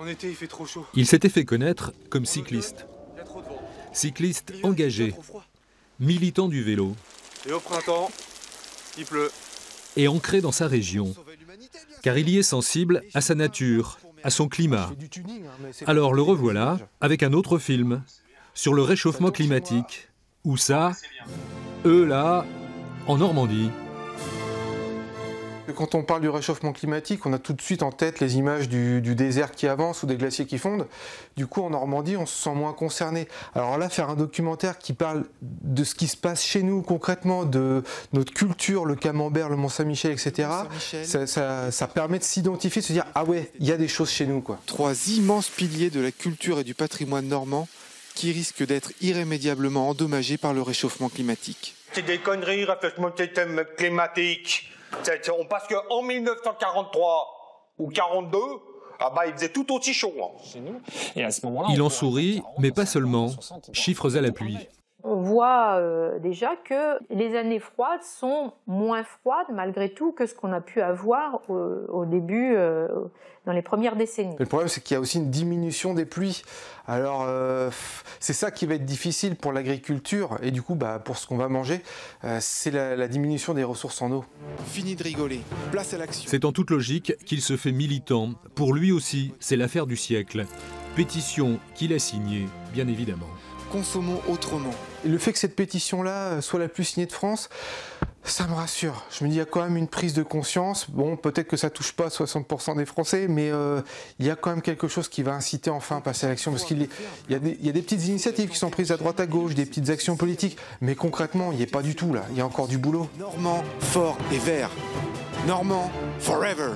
En été, il fait trop chaud. Il s'était fait connaître comme cycliste. Il y a trop de vent. Cycliste L'hiver, il engagé, fait trop froid. militant du vélo Et au printemps, il pleut. et ancré dans sa région, car il y est sensible à sa nature, à son climat. Alors le revoilà avec un autre film sur le réchauffement climatique. Où ça? Eux là, en Normandie. Quand on parle du réchauffement climatique, on a tout de suite en tête les images du désert qui avance ou des glaciers qui fondent. Du coup, en Normandie, on se sent moins concerné. Alors là, faire un documentaire qui parle de ce qui se passe chez nous concrètement, de notre culture, le camembert, le Mont-Saint-Michel, etc., ça permet de s'identifier, de se dire « Ah ouais, il y a des choses chez nous, quoi ». 3 immenses piliers de la culture et du patrimoine normand qui risquent d'être irrémédiablement endommagés par le réchauffement climatique. C'est des conneries, réchauffement climatique. Parce qu'en 1943 ou 42, ah bah, il faisait tout aussi chaud. Chez nous. Et à ce moment-là, Il en sourit, mais pas seulement. Chiffres à l'appui. On voit déjà que les années froides sont moins froides malgré tout que ce qu'on a pu avoir au début, dans les premières décennies. Le problème, c'est qu'il y a aussi une diminution des pluies. Alors, c'est ça qui va être difficile pour l'agriculture et du coup, pour ce qu'on va manger, c'est la diminution des ressources en eau. Fini de rigoler, place à l'action. C'est en toute logique qu'il se fait militant. Pour lui aussi, c'est l'affaire du siècle. Pétition qu'il a signée, bien évidemment. Consommons autrement. Et le fait que cette pétition-là soit la plus signée de France, ça me rassure. Je me dis, il y a quand même une prise de conscience. Bon, peut-être que ça touche pas 60% des Français, mais il y a quand même quelque chose qui va inciter enfin à passer à l'action. Parce qu'il y a des petites initiatives qui sont prises à droite à gauche, des petites actions politiques, mais concrètement, il n'y est pas du tout là. Il y a encore du boulot. Normand, fort et vert. Normand, forever.